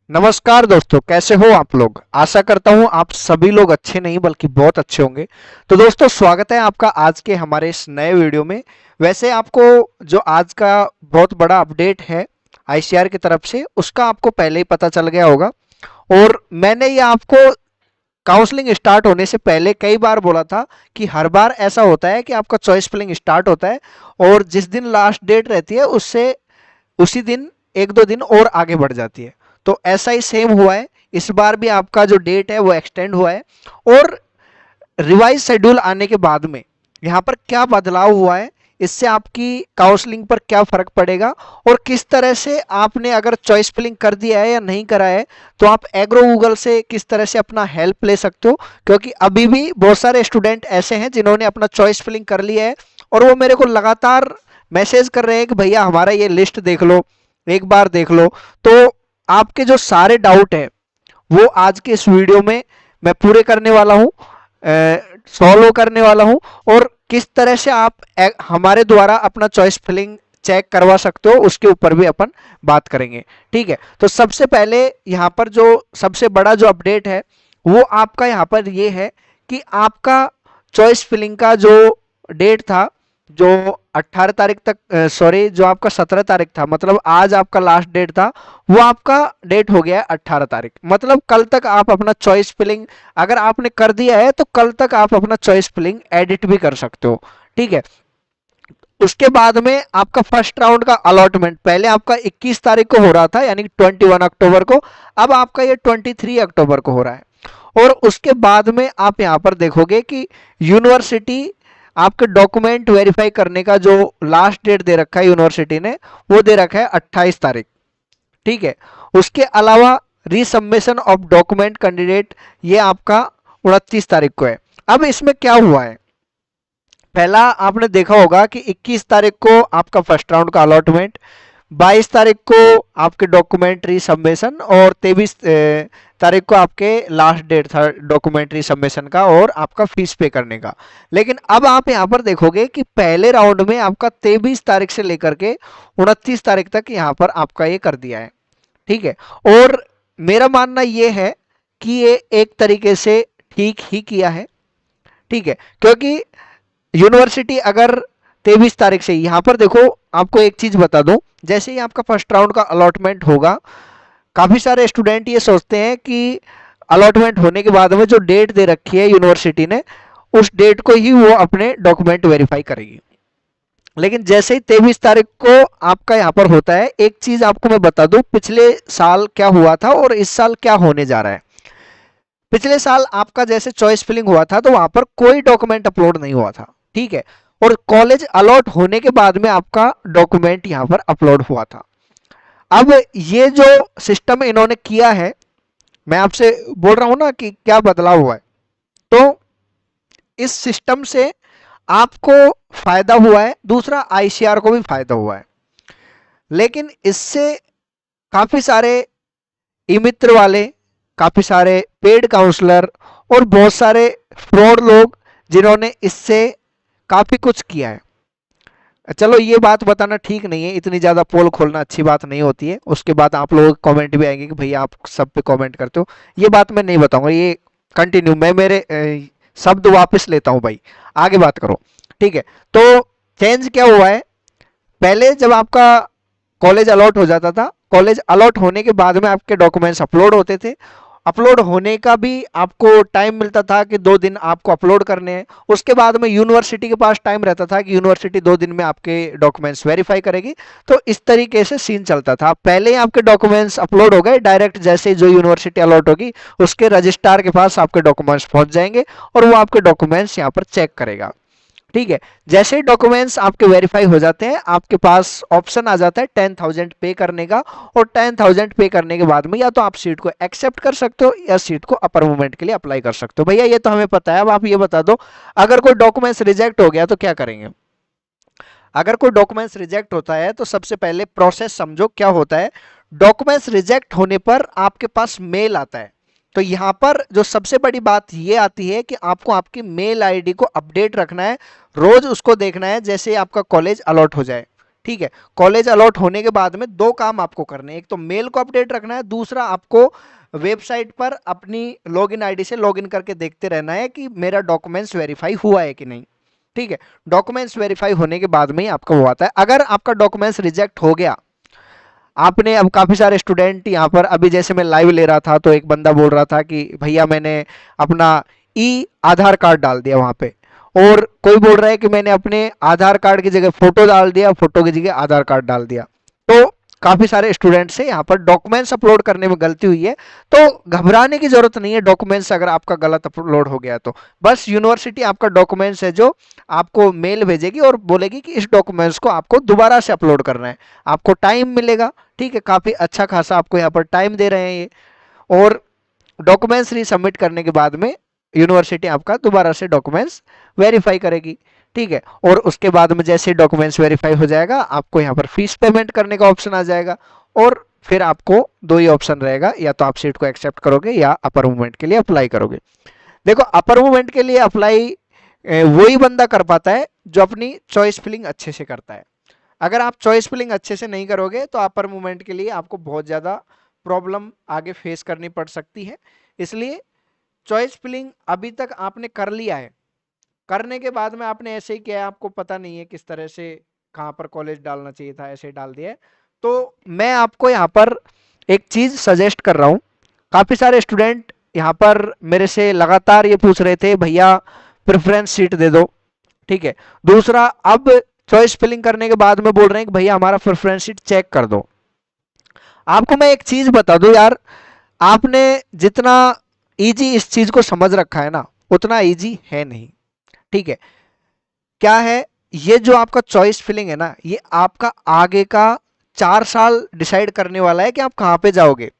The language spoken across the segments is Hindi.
नमस्कार दोस्तों, कैसे हो आप लोग। आशा करता हूं आप सभी लोग अच्छे नहीं बल्कि बहुत अच्छे होंगे। तो दोस्तों, स्वागत है आपका आज के हमारे इस नए वीडियो में। वैसे आपको जो आज का बहुत बड़ा अपडेट है आईसीआर की तरफ से, उसका आपको पहले ही पता चल गया होगा। और मैंने ये आपको काउंसलिंग स्टार्ट होने से पहले कई बार बोला था कि हर बार ऐसा होता है कि आपका चॉइस फिलिंग स्टार्ट होता है और जिस दिन लास्ट डेट रहती है उससे उसी दिन एक दो दिन और आगे बढ़ जाती है। तो ऐसा ही सेम हुआ है, इस बार भी आपका जो डेट है वो एक्सटेंड हुआ है। और रिवाइज शेड्यूल आने के बाद में यहाँ पर क्या बदलाव हुआ है, इससे आपकी काउंसलिंग पर क्या फर्क पड़ेगा और किस तरह से आपने अगर चॉइस फिलिंग कर दिया है या नहीं करा है तो आप एग्रो गूगल से किस तरह से अपना हेल्प ले सकते हो। क्योंकि अभी भी बहुत सारे स्टूडेंट ऐसे हैं जिन्होंने अपना चॉइस फिलिंग कर लिया है और वो मेरे को लगातार मैसेज कर रहे हैं कि भैया हमारा ये लिस्ट देख लो, एक बार देख लो। तो आपके जो सारे डाउट हैं वो आज के इस वीडियो में मैं पूरे करने वाला हूँ, सॉल्व करने वाला हूँ। और किस तरह से आप हमारे द्वारा अपना चॉइस फिलिंग चेक करवा सकते हो उसके ऊपर भी अपन बात करेंगे। ठीक है, तो सबसे पहले यहाँ पर जो सबसे बड़ा जो अपडेट है वो आपका यहाँ पर ये है कि आपका चॉइस फिलिंग का जो डेट था, जो 18 तारीख तक, सॉरी, जो आपका 17 तारीख था, मतलब आज आपका लास्ट डेट था, वो आपका डेट हो गया है 18 तारीख। मतलब कल तक आप अपना चॉइस फिलिंग अगर आपने कर दिया है तो कल तक आप अपना चॉइस फिलिंग एडिट भी कर सकते हो। ठीक है, उसके बाद में आपका फर्स्ट राउंड का अलॉटमेंट पहले आपका 21 तारीख को हो रहा था, यानी 21 अक्टूबर को। अब आपका ये 23 अक्टूबर को हो रहा है। और उसके बाद में आप यहाँ पर देखोगे कि यूनिवर्सिटी आपके डॉक्यूमेंट वेरीफाई करने का जो लास्ट डेट दे रखा है यूनिवर्सिटी ने, वो दे रखा है 28 तारीख। ठीक है, उसके अलावा रीसबमिशन ऑफ डॉक्यूमेंट कैंडिडेट ये आपका 29 तारीख को है। अब इसमें क्या हुआ है, पहला आपने देखा होगा कि 21 तारीख को आपका फर्स्ट राउंड का अलॉटमेंट, 22 तारीख को आपके डॉक्यूमेंट्री सबमिशन और 23 तारीख को आपके लास्ट डेट था डॉक्यूमेंट्री सबमिशन का और आपका फीस पे करने का। लेकिन अब आप यहाँ पर देखोगे कि पहले राउंड में आपका 23 तारीख से लेकर के 29 तारीख तक यहाँ पर आपका ये कर दिया है। ठीक है, और मेरा मानना ये है कि ये एक तरीके से ठीक ही किया है। ठीक है, क्योंकि यूनिवर्सिटी अगर 23 तारीख से, यहाँ पर देखो आपको एक चीज बता दूं, जैसे ही आपका फर्स्ट राउंड का अलॉटमेंट होगा, काफी सारे स्टूडेंट ये सोचते हैं कि अलॉटमेंट होने के बाद में जो डेट दे रखी है यूनिवर्सिटी ने, उस डेट को ही वो अपने डॉक्यूमेंट वेरीफाई करेगी। लेकिन जैसे ही 23 तारीख को आपका यहाँ पर होता है, एक चीज आपको मैं बता दूं, पिछले साल क्या हुआ था और इस साल क्या होने जा रहा है। पिछले साल आपका जैसे चॉइस फिलिंग हुआ था तो वहां पर कोई डॉक्यूमेंट अपलोड नहीं हुआ था। ठीक है, और कॉलेज अलॉट होने के बाद में आपका डॉक्यूमेंट यहां पर अपलोड हुआ था। अब ये जो सिस्टम इन्होंने किया है, मैं आपसे बोल रहा हूं ना कि क्या बदलाव हुआ है, तो इस सिस्टम से आपको फायदा हुआ है, दूसरा आईसीआर को भी फायदा हुआ है। लेकिन इससे काफी सारे ई मित्र वाले, काफी सारे पेड काउंसलर और बहुत सारे फ्रॉड लोग जिन्होंने इससे काफी कुछ किया है। चलो ये बात बताना ठीक नहीं है, इतनी ज्यादा पोल खोलना अच्छी बात नहीं होती है। उसके बाद आप लोगों के कमेंट भी आएंगे कि भैया आप सब पे कमेंट करते हो, ये बात मैं नहीं बताऊंगा। ये कंटिन्यू, मैं मेरे शब्द वापस लेता हूं भाई, आगे बात करो। ठीक है, तो चेंज क्या हुआ है, पहले जब आपका कॉलेज अलॉट हो जाता था, कॉलेज अलॉट होने के बाद में आपके डॉक्यूमेंट्स अपलोड होते थे। अपलोड होने का भी आपको टाइम मिलता था कि 2 दिन आपको अपलोड करने हैं। उसके बाद में यूनिवर्सिटी के पास टाइम रहता था कि यूनिवर्सिटी 2 दिन में आपके डॉक्यूमेंट्स वेरीफाई करेगी। तो इस तरीके से सीन चलता था। पहले ही आपके डॉक्यूमेंट्स अपलोड हो गए, डायरेक्ट जैसे जो यूनिवर्सिटी अलॉट होगी उसके रजिस्ट्रार के पास आपके डॉक्यूमेंट्स पहुंच जाएंगे और वो आपके डॉक्यूमेंट्स यहाँ पर चेक करेगा। ठीक है, जैसे ही डॉक्यूमेंट्स आपके वेरीफाई हो जाते हैं, आपके पास ऑप्शन आ जाता है 10,000 पे करने का। और 10,000 पे करने के बाद में या तो आप सीट को एक्सेप्ट कर सकते हो या सीट को अपर मूवमेंट के लिए अप्लाई कर सकते हो। भैया ये तो हमें पता है, अब आप ये बता दो, अगर कोई डॉक्यूमेंट्स रिजेक्ट हो गया तो क्या करेंगे। अगर कोई डॉक्यूमेंट्स रिजेक्ट होता है तो सबसे पहले प्रोसेस समझो क्या होता है। डॉक्यूमेंट्स रिजेक्ट होने पर आपके पास मेल आता है। तो यहां पर जो सबसे बड़ी बात ये आती है कि आपको आपकी मेल आईडी को अपडेट रखना है, रोज उसको देखना है जैसे आपका कॉलेज अलॉट हो जाए। ठीक है, कॉलेज अलॉट होने के बाद में दो काम आपको करने हैं, एक तो मेल को अपडेट रखना है, दूसरा आपको वेबसाइट पर अपनी लॉगिन आईडी से लॉगिन करके देखते रहना है कि मेरा डॉक्यूमेंट्स वेरीफाई हुआ है कि नहीं। ठीक है, डॉक्यूमेंट्स वेरीफाई होने के बाद में ही आपका वो आता है। अगर आपका डॉक्यूमेंट्स रिजेक्ट हो गया, आपने, अब काफी सारे स्टूडेंट यहाँ पर, अभी जैसे मैं लाइव ले रहा था तो एक बंदा बोल रहा था कि भैया मैंने अपना ई आधार कार्ड डाल दिया वहां पे, और कोई बोल रहा है कि मैंने अपने आधार कार्ड की जगह फोटो डाल दिया, फोटो की जगह आधार कार्ड डाल दिया। तो काफी सारे स्टूडेंट से यहाँ पर डॉक्यूमेंट्स अपलोड करने में गलती हुई है। तो घबराने की जरूरत नहीं है, डॉक्यूमेंट्स अगर आपका गलत अपलोड हो गया तो बस यूनिवर्सिटी आपका डॉक्यूमेंट्स है जो आपको मेल भेजेगी और बोलेगी कि इस डॉक्यूमेंट्स को आपको दोबारा से अपलोड करना है, आपको टाइम मिलेगा। ठीक है, काफी अच्छा खासा आपको यहाँ पर टाइम दे रहे हैं ये, और डॉक्यूमेंट्स रीसबमिट करने के बाद में यूनिवर्सिटी आपका दोबारा से डॉक्यूमेंट्स वेरीफाई करेगी। ठीक है, और उसके बाद में जैसे डॉक्यूमेंट्स वेरीफाई हो जाएगा, आपको यहाँ पर फीस पेमेंट करने का ऑप्शन आ जाएगा, और फिर आपको दो ही ऑप्शन रहेगा, या तो आप सीट को एक्सेप्ट करोगे या अपर मूवमेंट के लिए अप्लाई करोगे। देखो, अपर मूवमेंट के लिए अप्लाई वही बंदा कर पाता है जो अपनी चॉइस फिलिंग अच्छे से करता है। अगर आप चॉइस फिलिंग अच्छे से नहीं करोगे तो अपर मूवमेंट के लिए आपको बहुत ज़्यादा प्रॉब्लम आगे फेस करनी पड़ सकती है। इसलिए चॉइस फिलिंग अभी तक आपने कर लिया है, करने के बाद में आपने ऐसे ही किया है, आपको पता नहीं है किस तरह से कहाँ पर कॉलेज डालना चाहिए था, ऐसे डाल दिया है। तो मैं आपको यहाँ पर एक चीज़ सजेस्ट कर रहा हूँ। काफ़ी सारे स्टूडेंट यहाँ पर मेरे से लगातार ये पूछ रहे थे, भैया प्रेफरेंस सीट दे दो। ठीक है, दूसरा, अब चॉइस फिलिंग करने के बाद में बोल रहे हैं कि भैया हमारा प्रेफरेंस सीट चेक कर दो। आपको मैं एक चीज बता दूं यार, आपने जितना इजी इस चीज को समझ रखा है ना, उतना इजी है नहीं। ठीक है, क्या है, ये जो आपका चॉइस फिलिंग है ना, ये आपका आगे का 4 साल डिसाइड करने वाला है कि आप कहाँ पे जाओगे।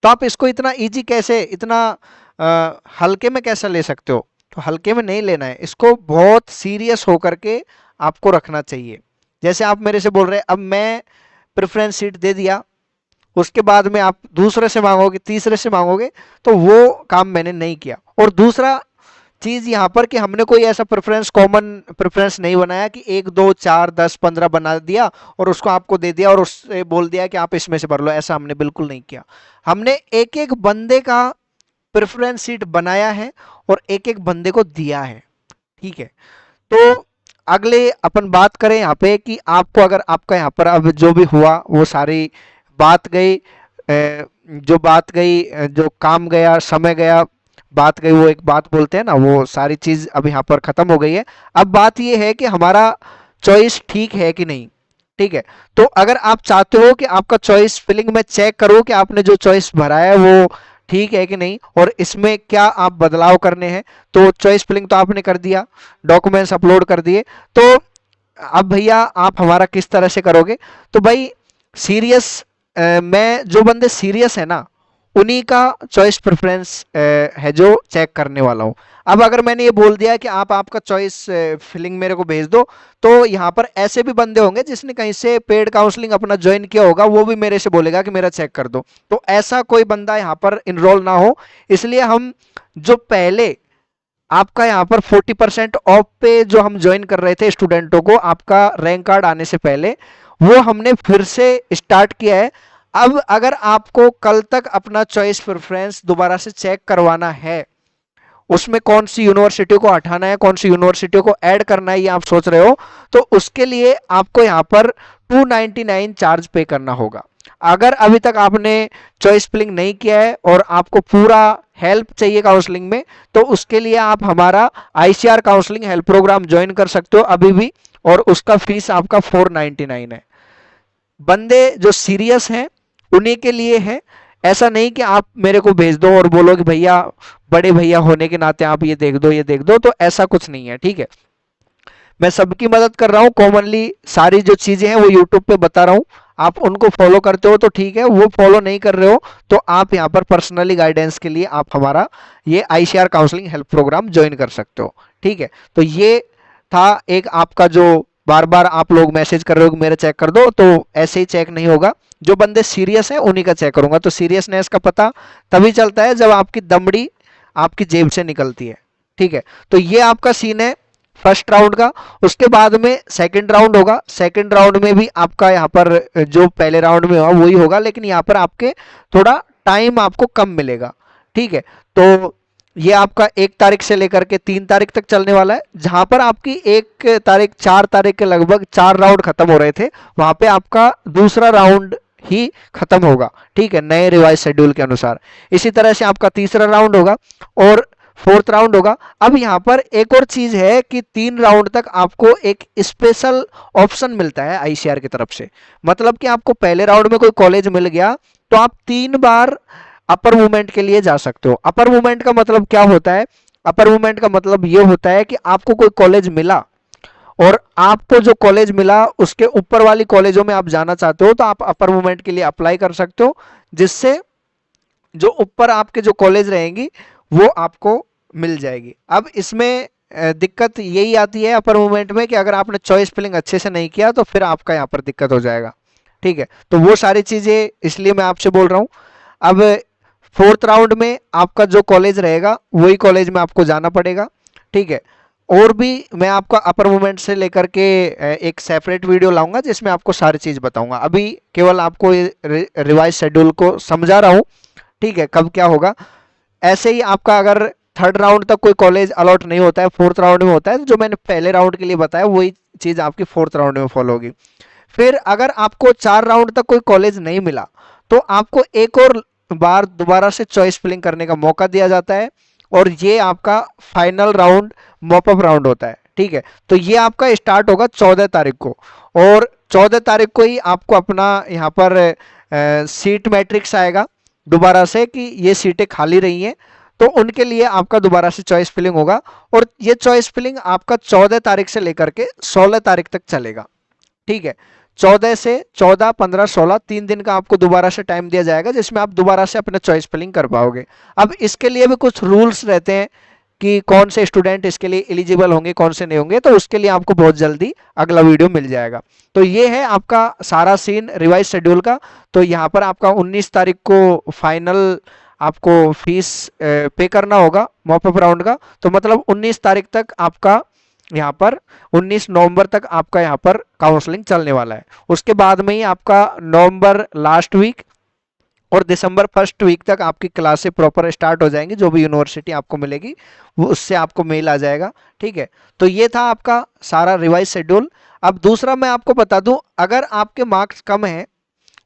तो आप इसको इतना इजी कैसे, इतना हल्के में कैसे ले सकते हो? तो हल्के में नहीं लेना है, इसको बहुत सीरियस होकर के आपको रखना चाहिए। जैसे आप मेरे से बोल रहे हैं, अब मैं प्रेफरेंस सीट दे दिया, उसके बाद में आप दूसरे से मांगोगे, तीसरे से मांगोगे, तो वो काम मैंने नहीं किया। और दूसरा चीज यहाँ पर कि हमने कोई ऐसा प्रेफरेंस, कॉमन प्रेफरेंस नहीं बनाया कि 1 2 4 10 15 बना दिया और उसको आपको दे दिया और उससे बोल दिया कि आप इसमें से भर लो। ऐसा हमने बिल्कुल नहीं किया। हमने एक एक बंदे का प्रेफरेंस सीट बनाया है और एक एक बंदे को दिया है। ठीक है, तो अगले अपन बात करें यहाँ पे कि आपको, अगर आपका यहाँ पर अब जो भी हुआ वो सारी बात गई, जो बात गई, जो काम गया, समय गया, बात गई, वो एक बात बोलते हैं ना, वो सारी चीज अब यहाँ पर खत्म हो गई है। अब बात ये है कि हमारा चॉइस ठीक है कि नहीं। ठीक है, तो अगर आप चाहते हो कि आपका चॉइस फिलिंग में चेक करो कि आपने जो चॉइस भरा है वो ठीक है कि नहीं और इसमें क्या आप बदलाव करने हैं, तो चॉइस फिलिंग तो आपने कर दिया, डॉक्यूमेंट्स अपलोड कर दिए, तो अब भैया आप हमारा किस तरह से करोगे? तो भाई सीरियस, मैं, जो बंदे सीरियस है ना, उन्हीं का चॉइस प्रेफरेंस है जो चेक करने वाला हूँ। अब अगर मैंने ये बोल दिया कि आप आपका चॉइस फिलिंग मेरे को भेज दो, तो यहाँ पर ऐसे भी बंदे होंगे जिसने कहीं से पेड काउंसलिंग अपना ज्वाइन किया होगा, वो भी मेरे से बोलेगा कि मेरा चेक कर दो। तो ऐसा कोई बंदा यहाँ पर इनरोल ना हो, इसलिए हम जो पहले आपका यहाँ पर 40% ऑफ पे जो हम ज्वाइन कर रहे थे स्टूडेंटों को, आपका रैंक कार्ड आने से पहले, वो हमने फिर से स्टार्ट किया है। अब अगर आपको कल तक अपना चॉइस प्रेफरेंस दोबारा से चेक करवाना है, उसमें कौन सी यूनिवर्सिटी को हटाना है, कौन सी यूनिवर्सिटी को ऐड करना है, ये आप सोच रहे हो, तो उसके लिए आपको यहाँ पर 299 चार्ज पे करना होगा। अगर अभी तक आपने चॉइस फिलिंग नहीं किया है और आपको पूरा हेल्प चाहिए काउंसलिंग में, तो उसके लिए आप हमारा ICR counselling help programme join कर सकते हो अभी भी, और उसका फीस आपका 499 है। बंदे जो सीरियस हैं उन्हीं के लिए है। ऐसा नहीं कि आप मेरे को भेज दो और बोलो कि भैया, बड़े भैया होने के नाते आप ये देख दो, ये देख दो, तो ऐसा कुछ नहीं है। ठीक है, मैं सबकी मदद कर रहा हूँ, कॉमनली सारी जो चीजें हैं वो यूट्यूब पे बता रहा हूँ, आप उनको फॉलो करते हो तो ठीक है, वो फॉलो नहीं कर रहे हो तो आप यहाँ पर पर्सनली गाइडेंस के लिए आप हमारा ये ICR counselling help programme join कर सकते हो। ठीक है, तो ये था एक आपका, जो बार बार आप लोग मैसेज कर रहे हो कि मेरा चेक कर दो, तो ऐसे ही चेक नहीं होगा। जो बंदे सीरियस हैं उन्हीं का चेक करूंगा। तो सीरियसनेस का पता तभी चलता है जब आपकी दमड़ी आपकी जेब से निकलती है। ठीक है, तो ये आपका सीन है। फर्स्ट राउंड का। उसके बाद में सेकंड राउंड होगा, सेकंड राउंड में भी आपका यहाँ पर जो पहले राउंड में हुआ वही होगा, लेकिन यहाँ पर आपके थोड़ा टाइम आपको कम मिलेगा। ठीक है, तो ये आपका 1 तारीख से लेकर के 3 तारीख तक चलने वाला है। जहां पर आपकी 1 तारीख 4 तारीख के लगभग 4 राउंड खत्म हो रहे थे, वहां पे आपका दूसरा राउंड ही खत्म होगा। ठीक है, नए रिवाइज शेड्यूल के अनुसार। इसी तरह से आपका तीसरा राउंड होगा और फोर्थ राउंड होगा। अब यहाँ पर एक और चीज है कि 3 राउंड तक आपको एक स्पेशल ऑप्शन मिलता है आईसीआर की तरफ से। मतलब कि आपको पहले राउंड में कोई कॉलेज मिल गया तो आप 3 बार अपर मूवमेंट के लिए जा सकते हो। अपर मूवमेंट का मतलब क्या होता है? अपर मूवमेंट का मतलब ये होता है कि आपको कोई कॉलेज मिला और आपको जो कॉलेज मिला उसके ऊपर वाली कॉलेजों में आप जाना चाहते हो, तो आप अपर मूवमेंट के लिए अप्लाई कर सकते हो, जिससे जो ऊपर आपके जो कॉलेज रहेंगी वो आपको मिल जाएगी। अब इसमें दिक्कत यही आती है अपर मूवमेंट में कि अगर आपने चॉइस फिलिंग अच्छे से नहीं किया तो फिर आपका यहाँ पर दिक्कत हो जाएगा। ठीक है, तो वो सारी चीजें इसलिए मैं आपसे बोल रहा हूँ। अब फोर्थ राउंड में आपका जो कॉलेज रहेगा वही कॉलेज में आपको जाना पड़ेगा। ठीक है, और भी मैं आपका अपर मूवमेंट से लेकर के एक सेपरेट वीडियो लाऊंगा जिसमें आपको सारी चीज बताऊंगा। अभी केवल आपको रिवाइज शेड्यूल को समझा रहा हूँ। ठीक है, कब क्या होगा। ऐसे ही आपका अगर थर्ड राउंड तक कोई कॉलेज अलॉट नहीं होता है, फोर्थ राउंड में होता है, तो जो मैंने पहले राउंड के लिए बताया वही चीज आपकी फोर्थ राउंड में फॉलो होगी। फिर अगर आपको 4 राउंड तक कोई कॉलेज नहीं मिला तो आपको एक और बार दोबारा से चॉइस फिलिंग करने का मौका दिया जाता है और ये आपका फाइनल राउंड मॉपअप राउंड होता है। ठीक है, तो ये आपका स्टार्ट होगा 14 तारीख को और 14 तारीख को ही आपको अपना यहाँ पर सीट मैट्रिक्स आएगा दोबारा से कि ये सीटें खाली रही हैं, तो उनके लिए आपका दोबारा से चॉइस फिलिंग होगा और ये चॉइस फिलिंग आपका 14 तारीख से लेकर के 16 तारीख तक चलेगा। ठीक है, 14 से 14, 15, 16 3 दिन का आपको दोबारा से टाइम दिया जाएगा जिसमें आप दोबारा से अपना चॉइस फिलिंग कर पाओगे। अब इसके लिए भी कुछ रूल्स रहते हैं कि कौन से स्टूडेंट इसके लिए एलिजिबल होंगे, कौन से नहीं होंगे, तो उसके लिए आपको बहुत जल्दी अगला वीडियो मिल जाएगा। तो ये है आपका सारा सीन रिवाइज शेड्यूल का। तो यहाँ पर आपका 19 तारीख को फाइनल आपको फीस पे करना होगा मॉपअप राउंड का। तो मतलब 19 तारीख तक आपका यहाँ पर 19 नवंबर तक आपका यहाँ पर काउंसलिंग चलने वाला है। उसके बाद में ही आपका नवंबर लास्ट वीक और दिसंबर फर्स्ट वीक तक आपकी क्लासें प्रॉपर स्टार्ट हो जाएंगी। जो भी यूनिवर्सिटी आपको मिलेगी वो उससे आपको मेल आ जाएगा। ठीक है, तो ये था आपका सारा रिवाइज शेड्यूल। अब दूसरा मैं आपको बता दूं, अगर आपके मार्क्स कम हैं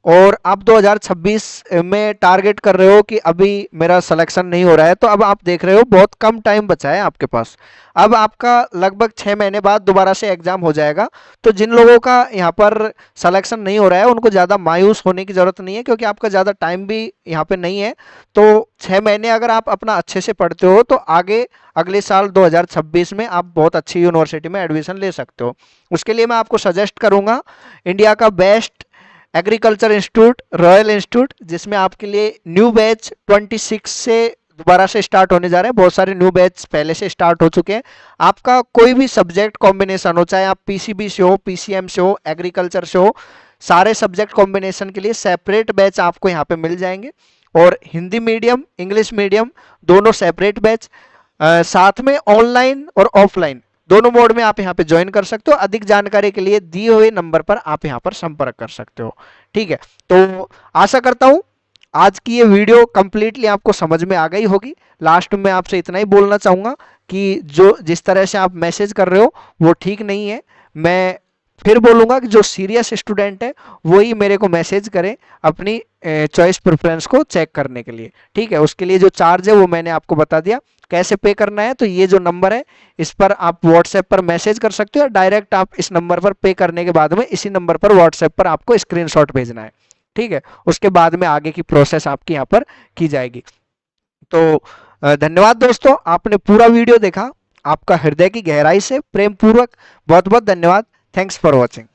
और आप 2026 में टारगेट कर रहे हो कि अभी मेरा सिलेक्शन नहीं हो रहा है, तो अब आप देख रहे हो बहुत कम टाइम बचा है आपके पास। अब आपका लगभग 6 महीने बाद दोबारा से एग्जाम हो जाएगा। तो जिन लोगों का यहाँ पर सिलेक्शन नहीं हो रहा है उनको ज़्यादा मायूस होने की ज़रूरत नहीं है, क्योंकि आपका ज़्यादा टाइम भी यहाँ पे नहीं है। तो 6 महीने अगर आप अपना अच्छे से पढ़ते हो तो आगे अगले साल 2026 में आप बहुत अच्छी यूनिवर्सिटी में एडमिशन ले सकते हो। उसके लिए मैं आपको सजेस्ट करूँगा इंडिया का best agriculture institute royal institute, जिसमें आपके लिए न्यू बैच 26 से दोबारा से स्टार्ट होने जा रहे हैं। बहुत सारे न्यू बैच पहले से स्टार्ट हो चुके हैं। आपका कोई भी सब्जेक्ट कॉम्बिनेशन हो, चाहे आप पीसीबी से हो, पीसीएम से हो, एग्रीकल्चर से हो, सारे सब्जेक्ट कॉम्बिनेशन के लिए सेपरेट बैच आपको यहाँ पे मिल जाएंगे। और हिंदी मीडियम इंग्लिश मीडियम दोनों सेपरेट बैच, साथ में ऑनलाइन और ऑफलाइन दोनों मोड में आप यहाँ पे ज्वाइन कर सकते हो। अधिक जानकारी के लिए दिए हुए नंबर पर आप यहाँ पर संपर्क कर सकते हो। ठीक है, तो आशा करता हूँ आज की ये वीडियो कंप्लीटली आपको समझ में आ गई होगी। लास्ट में आपसे इतना ही बोलना चाहूँगा कि जो जिस तरह से आप मैसेज कर रहे हो वो ठीक नहीं है। मैं फिर बोलूँगा कि जो सीरियस स्टूडेंट है वही मेरे को मैसेज करें अपनी चॉइस प्रेफरेंस को चेक करने के लिए। ठीक है, उसके लिए जो चार्ज है वो मैंने आपको बता दिया। कैसे पे करना है, तो ये जो नंबर है इस पर आप व्हाट्सएप पर मैसेज कर सकते हो, डायरेक्ट आप इस नंबर पर पे करने के बाद में इसी नंबर पर व्हाट्सएप पर आपको स्क्रीनशॉट भेजना है। ठीक है, उसके बाद में आगे की प्रोसेस आपकी यहाँ पर की जाएगी। तो धन्यवाद दोस्तों, आपने पूरा वीडियो देखा। आपका हृदय की गहराई से प्रेम पूर्वक बहुत बहुत धन्यवाद। Thanks for watching.